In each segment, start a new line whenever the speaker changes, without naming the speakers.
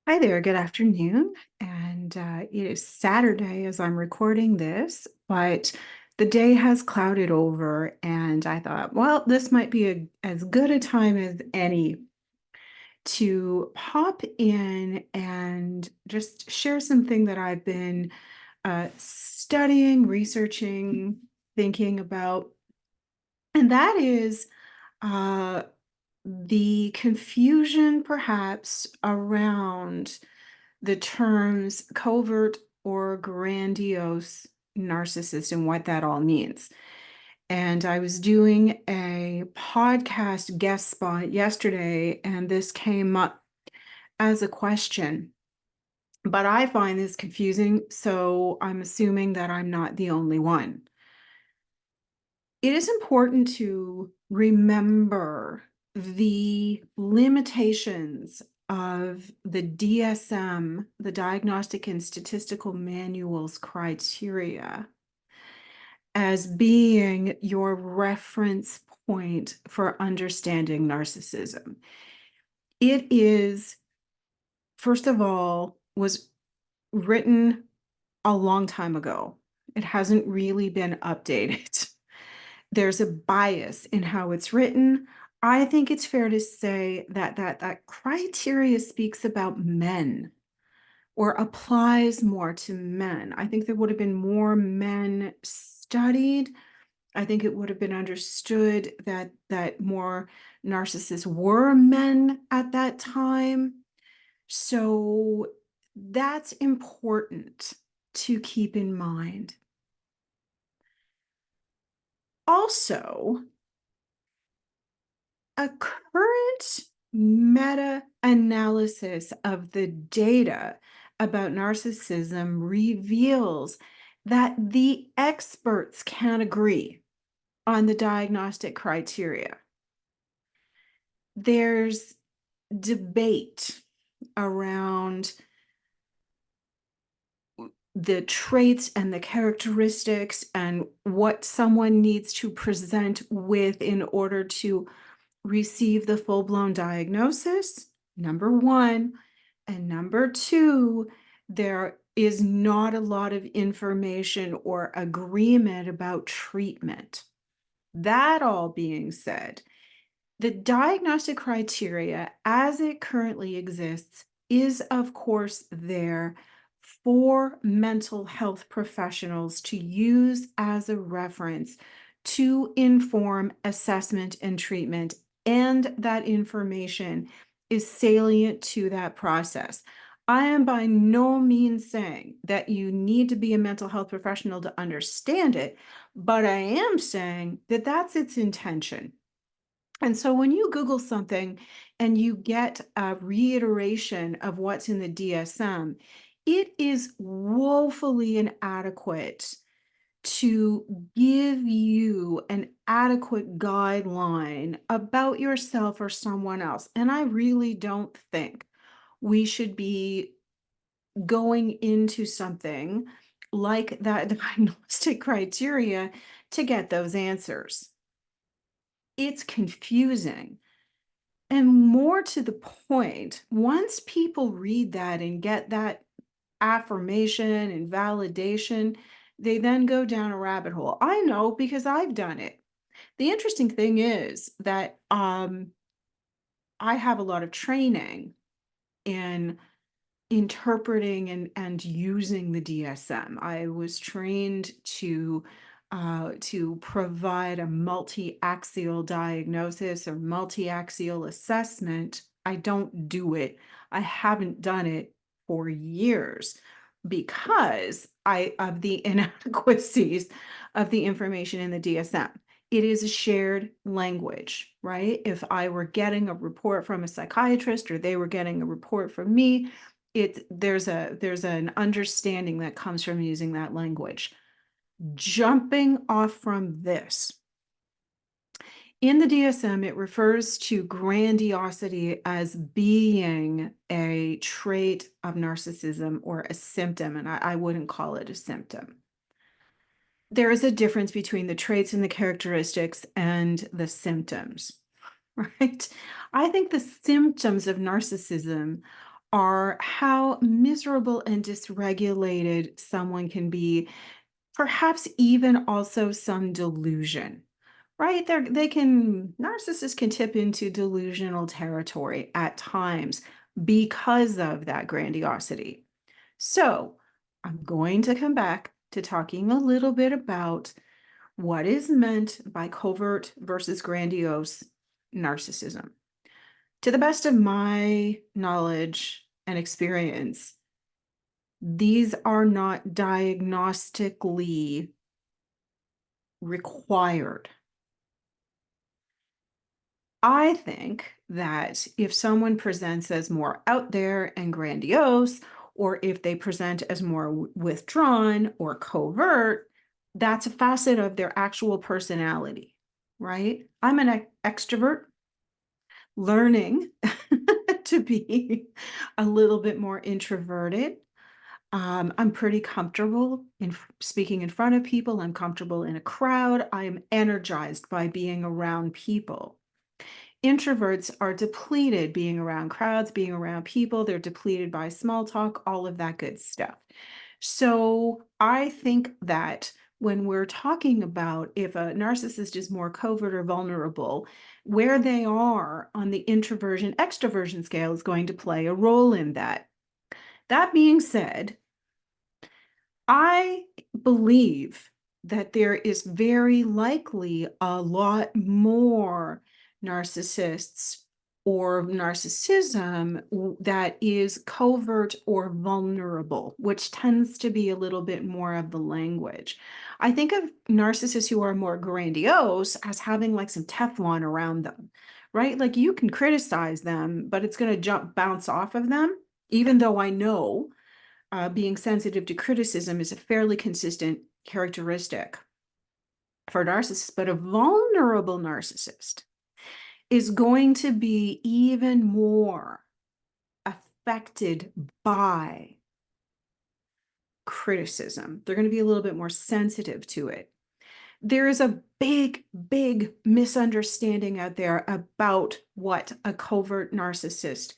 Hi there, good afternoon. It is Saturday as I'm recording this, but the day has clouded over, and I thought, well, this might be as good a time as any to pop in and just share something that I've been studying, researching, thinking about, and that is uh, the confusion perhaps around the terms covert or grandiose narcissist and what that all means. And I was doing a podcast guest spot yesterday, and this came up as a question. But I find this confusing, so I'm assuming that I'm not the only one. It is important to remember the limitations of the DSM, the Diagnostic and Statistical Manual's criteria, as being your reference point for understanding narcissism. It is, first of all, was written a long time ago. It hasn't really been updated. There's a bias in how it's written. I think it's fair to say that that criteria speaks about men or applies more to men. I think there would have been more men studied. I think it would have been understood that more narcissists were men at that time. So that's important to keep in mind. Also, a current meta-analysis of the data about narcissism reveals that the experts can't agree on the diagnostic criteria. There's debate around the traits and the characteristics and what someone needs to present with in order to receive the full-blown diagnosis, number one. And number two, there is not a lot of information or agreement about treatment. That all being said, the diagnostic criteria as it currently exists is, of course, there for mental health professionals to use as a reference to inform assessment and treatment, and that information is salient to that process. I am by no means saying that you need to be a mental health professional to understand it, but I am saying that that's its intention. And so when you Google something and you get a reiteration of what's in the DSM, it is woefully inadequate to give you an adequate guideline about yourself or someone else. And I really don't think we should be going into something like that diagnostic criteria to get those answers. It's confusing. And more to the point, once people read that and get that affirmation and validation, they then go down a rabbit hole. I know because I've done it. The interesting thing is that I have a lot of training in interpreting and using the DSM. I was trained to provide a multi-axial diagnosis or multi-axial assessment. I don't do it. I haven't done it for years because of the inadequacies of the information in the DSM. It is a shared language, right? If I were getting a report from a psychiatrist or they were getting a report from me, there's an understanding that comes from using that language. Jumping off from this, in the DSM, it refers to grandiosity as being a trait of narcissism or a symptom, and I wouldn't call it a symptom. There is a difference between the traits and the characteristics and the symptoms, right? I think the symptoms of narcissism are how miserable and dysregulated someone can be, perhaps even also some delusion, right? Narcissists can tip into delusional territory at times because of that grandiosity. So I'm going to come back to talking a little bit about what is meant by covert versus grandiose narcissism. To the best of my knowledge and experience, these are not diagnostically required. I think that if someone presents as more out there and grandiose, or if they present as more withdrawn or covert, that's a facet of their actual personality, right? I'm an extrovert learning to be a little bit more introverted. I'm pretty comfortable in speaking in front of people. I'm comfortable in a crowd. I am energized by being around people. Introverts are depleted being around crowds, being around people. They're depleted by small talk, all of that good stuff. So I think that when we're talking about if a narcissist is more covert or vulnerable, where they are on the introversion extroversion scale is going to play a role in that. That being said, I believe that there is very likely a lot more narcissists or narcissism that is covert or vulnerable, which tends to be a little bit more of the language. I think of narcissists who are more grandiose as having like some Teflon around them, right? Like you can criticize them, but it's going to bounce off of them, even though I know being sensitive to criticism is a fairly consistent characteristic for narcissists, but a vulnerable narcissist is going to be even more affected by criticism. They're going to be a little bit more sensitive to it. There is a big, big misunderstanding out there about what a covert narcissist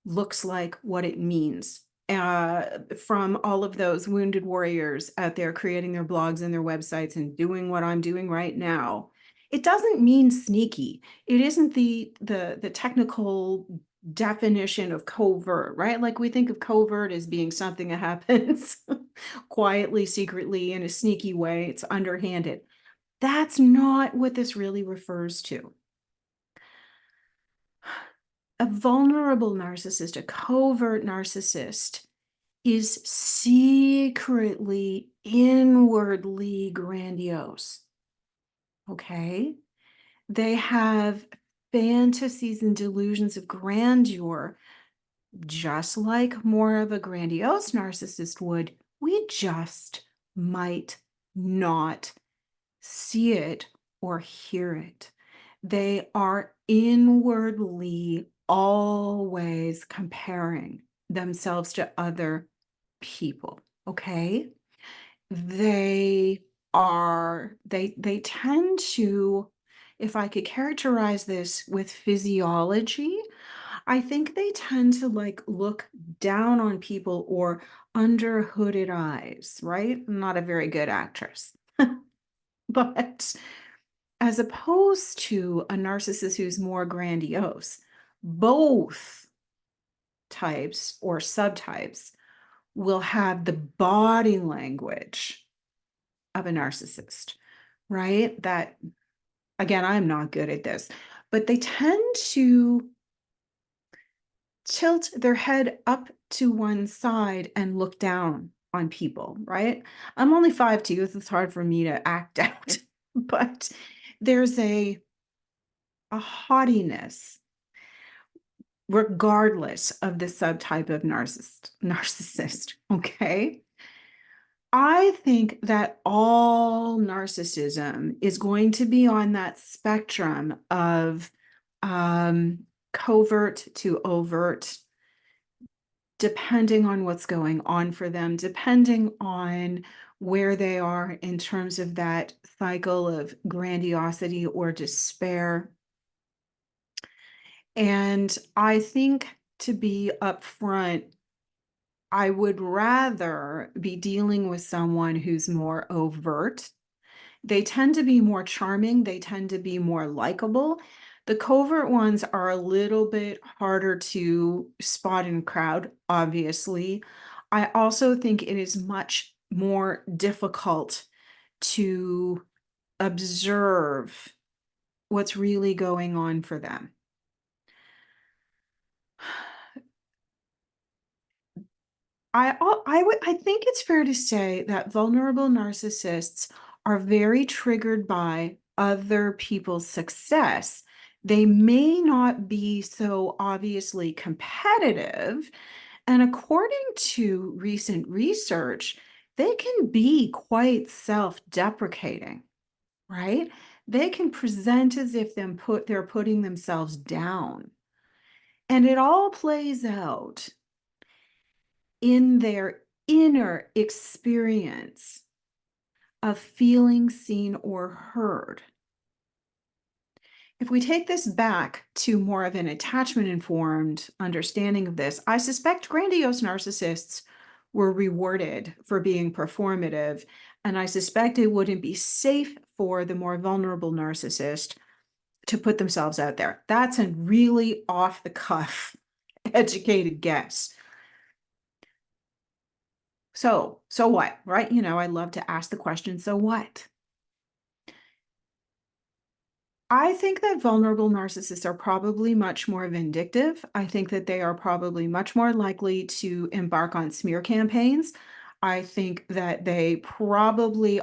looks like, what it means. From all of those wounded warriors out there creating their blogs and their websites and doing what I'm doing right now. It doesn't mean sneaky. It isn't the technical definition of covert, right? Like we think of covert as being something that happens quietly, secretly, in a sneaky way. It's underhanded. That's not what this really refers to. A vulnerable narcissist, a covert narcissist, is secretly, inwardly grandiose. Okay? They have fantasies and delusions of grandeur, just like more of a grandiose narcissist would. We just might not see it or hear it. They are inwardly always comparing themselves to other people, okay? They tend to, if I could characterize this with physiology, I think they tend to like look down on people or under hooded eyes, right? I'm not a very good actress. But as opposed to a narcissist who's more grandiose, both types or subtypes will have the body language of a narcissist, right? That, again, I'm not good at this, but they tend to tilt their head up to one side and look down on people, right? I'm only 5'2", so it's hard for me to act out, but there's a haughtiness regardless of the subtype of narcissist, okay? I think that all narcissism is going to be on that spectrum of covert to overt, depending on what's going on for them, depending on where they are in terms of that cycle of grandiosity or despair. And I think to be upfront, I would rather be dealing with someone who's more overt. They tend to be more charming. They tend to be more likable. The covert ones are a little bit harder to spot in crowd, obviously. I also think it is much more difficult to observe what's really going on for them. I think it's fair to say that vulnerable narcissists are very triggered by other people's success. They may not be so obviously competitive, and according to recent research, they can be quite self-deprecating, right? They can present as if they're putting themselves down. And it all plays out in their inner experience of feeling seen or heard. If we take this back to more of an attachment-informed understanding of this, I suspect grandiose narcissists were rewarded for being performative, and I suspect it wouldn't be safe for the more vulnerable narcissist to put themselves out there. That's a really off-the-cuff, educated guess. So what, right? I love to ask the question, so what? I think that vulnerable narcissists are probably much more vindictive. I think that they are probably much more likely to embark on smear campaigns. I think that they probably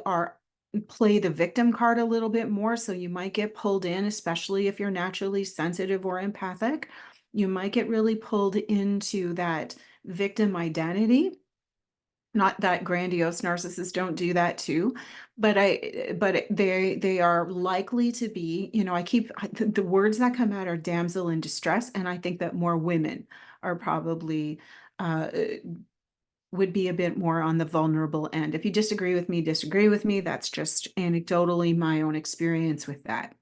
play the victim card a little bit more, so you might get pulled in, especially if you're naturally sensitive or empathic. You might get really pulled into that victim identity. Not that grandiose narcissists don't do that too, but they are likely to be, the words that come out are damsel in distress, and I think that more women are probably uh, would be a bit more on the vulnerable end. If you disagree with me, disagree with me. That's just anecdotally my own experience with that.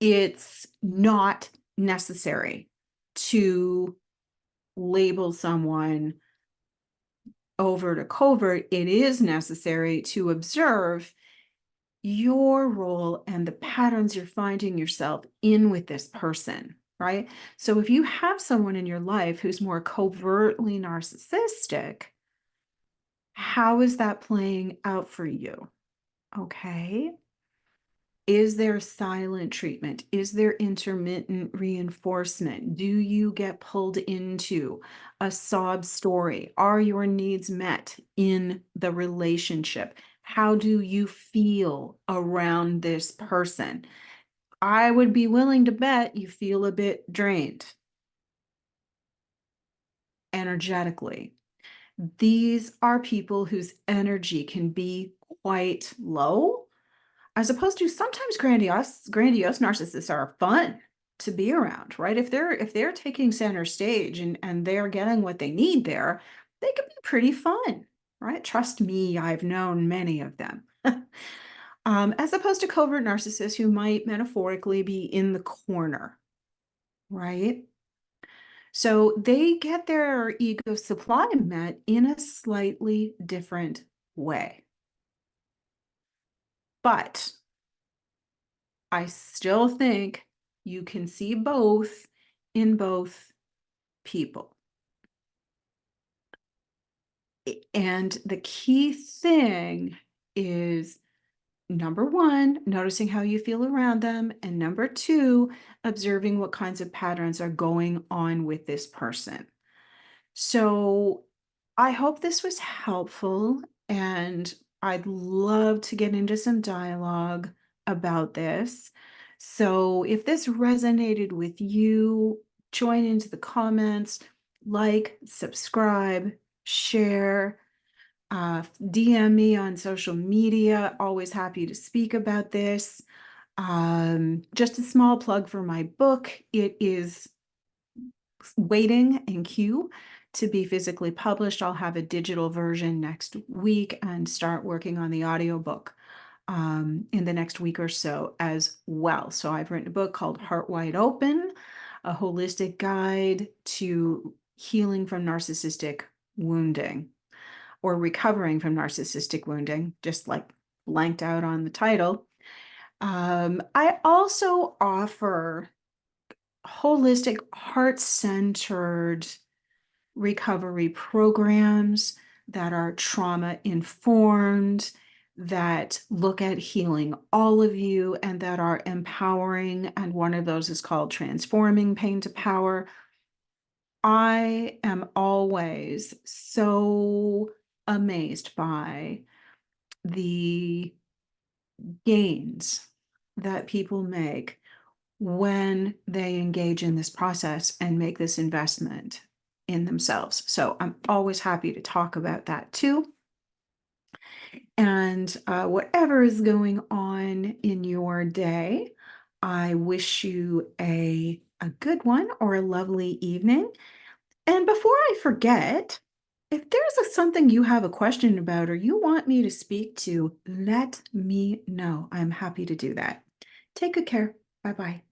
It's not necessary to label someone over to covert. It is necessary to observe your role and the patterns you're finding yourself in with this person, right? So if you have someone in your life who's more covertly narcissistic, how is that playing out for you? Okay. Is there silent treatment? Is there intermittent reinforcement? Do you get pulled into a sob story? Are your needs met in the relationship? How do you feel around this person? I would be willing to bet you feel a bit drained energetically. These are people whose energy can be quite low, as opposed to sometimes grandiose narcissists are fun to be around, right? If they're taking center stage and they're getting what they need there, they can be pretty fun, right? Trust me, I've known many of them. As opposed to covert narcissists who might metaphorically be in the corner, right? So they get their ego supply met in a slightly different way. But I still think you can see both in both people. And the key thing is, number one, noticing how you feel around them, and number two, observing what kinds of patterns are going on with this person. So I hope this was helpful, and I'd love to get into some dialogue about this. So if this resonated with you, join into the comments, like, subscribe, share, DM me on social media. Always happy to speak about this. Just a small plug for my book. It is waiting in queue to be physically published. I'll have a digital version next week and start working on the audiobook in the next week or so as well. So I've written a book called Heart Wide Open, a holistic guide to healing from narcissistic wounding or recovering from narcissistic wounding, just like blanked out on the title. I also offer holistic, heart-centered recovery programs that are trauma informed, that look at healing all of you, and that are empowering. And one of those is called Transforming Pain to Power. I am always so amazed by the gains that people make when they engage in this process and make this investment in themselves. So I'm always happy to talk about that too. And whatever is going on in your day, I wish you a good one or a lovely evening. And before I forget, if there's something you have a question about or you want me to speak to, let me know. I'm happy to do that. Take good care. Bye-bye.